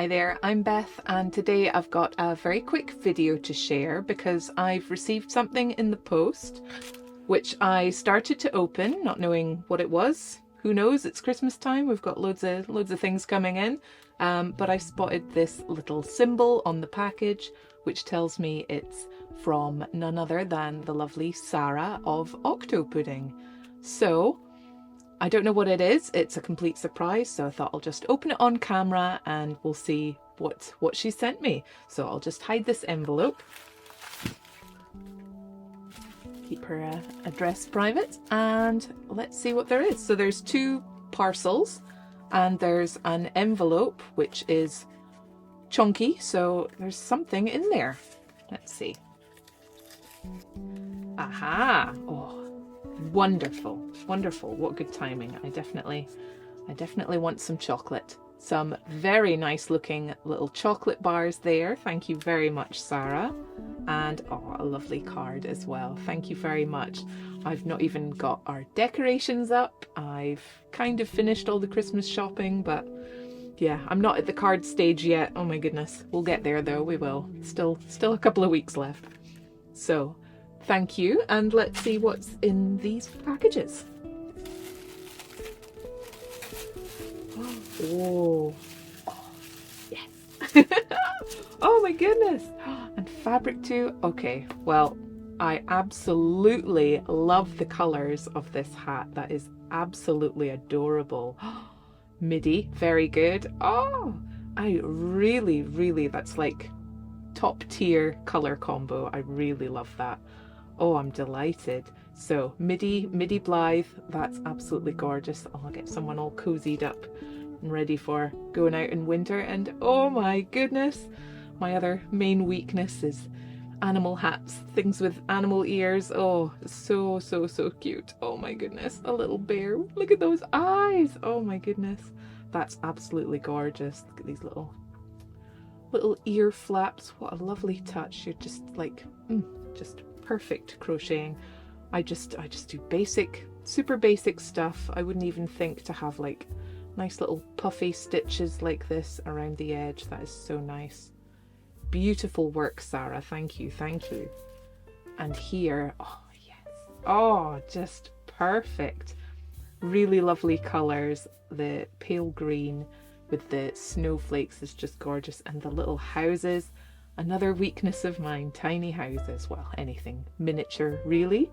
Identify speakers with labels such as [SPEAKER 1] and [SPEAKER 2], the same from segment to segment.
[SPEAKER 1] Hi there, I'm Beth, and today I've got a very quick video to share because I've received something in the post which I started to open not knowing what it was. Who knows, it's Christmas time, we've got loads of things coming in, but I spotted this little symbol on the package which tells me it's from none other than the lovely Sara of Octo Pudding. So I don't know what it is, it's a complete surprise, so I thought I'll just open it on camera and we'll see what she sent me. So I'll just hide this envelope, keep her address private, and let's see what there is. So there's two parcels and there's an envelope which is chunky, so there's something in there. Let's see. Aha! Oh, wonderful, wonderful. What good timing. I definitely want some chocolate. Some very nice looking little chocolate bars there. Thank you very much, Sara. And oh, a lovely card as well. Thank you very much. I've not even got our decorations up. I've kind of finished all the Christmas shopping, but yeah, I'm not at the card stage yet. Oh my goodness. We'll get there though, we will. Still a couple of weeks left. So thank you, and let's see what's in these packages. Oh, yes. Oh my goodness. And fabric too. Okay, well, I absolutely love the colours of this hat. That is absolutely adorable. Midi, very good. Oh, I really, that's like top tier colour combo. I really love that. Oh, I'm delighted. So Midi Blythe, that's absolutely gorgeous. I'll get someone all cozied up and ready for going out in winter. And oh my goodness, my other main weakness is animal hats, things with animal ears. Oh, so cute. Oh my goodness, a little bear. Look at those eyes. Oh my goodness, that's absolutely gorgeous. Look at these little ear flaps. What a lovely touch. You're just like, just perfect crocheting. I just do basic, super basic stuff. I wouldn't even think to have like nice little puffy stitches like this around the edge. That is so nice. Beautiful work, Sara. Thank you. And here, oh yes, oh, just perfect. Really lovely colours. The pale green with the snowflakes is just gorgeous, and the little houses. Another weakness of mine, tiny houses. Well, anything miniature really.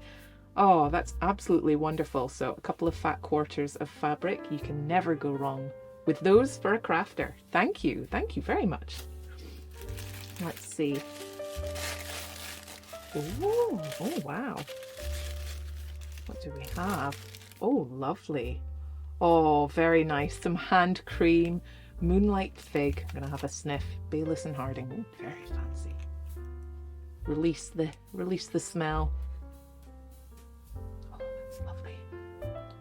[SPEAKER 1] Oh, that's absolutely wonderful. So a couple of fat quarters of fabric. You can never go wrong with those for a crafter. Thank you very much. Let's see. Oh wow. What do we have? Oh, lovely. Oh, very nice. Some hand cream. Moonlight fig. I'm gonna have a sniff. Baylis and Harding. Oh, very fancy. Release the smell. Oh, that's lovely.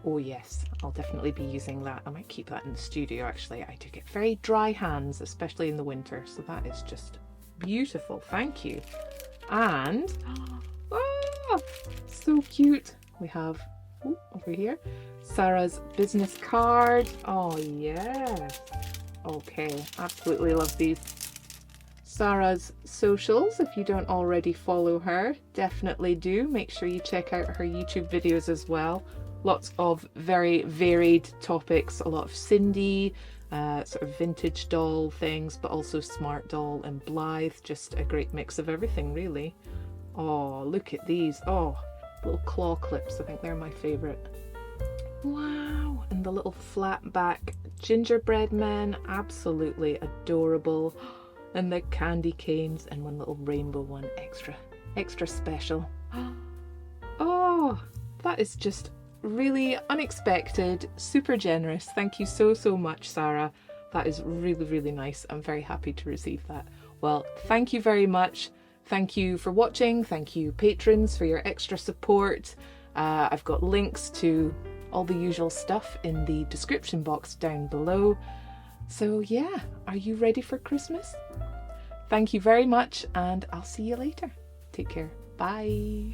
[SPEAKER 1] Oh yes, I'll definitely be using that. I might keep that in the studio actually. I do get very dry hands, especially in the winter, so that is just beautiful. Thank you. And oh, so cute. We have over here Sara's business card. Oh yes. Okay, absolutely love these. Sara's socials, if you don't already follow her, definitely do. Make sure you check out her YouTube videos as well. Lots of very varied topics, a lot of Cindy, sort of vintage doll things, but also smart doll and Blythe, just a great mix of everything really. Oh, look at these. Oh, little claw clips, I think they're my favourite. Wow, and the little flat back gingerbread men, absolutely adorable. And the candy canes, and one little rainbow one, extra special. Oh, that is just really unexpected, super generous. Thank you so much, Sara. That is really nice. I'm very happy to receive that. Well, thank you very much. Thank you for watching. Thank you, patrons, for your extra support. I've got links to all the usual stuff in the description box down below. So yeah, are you ready for Christmas? Thank you very much, and I'll see you later. Take care. Bye.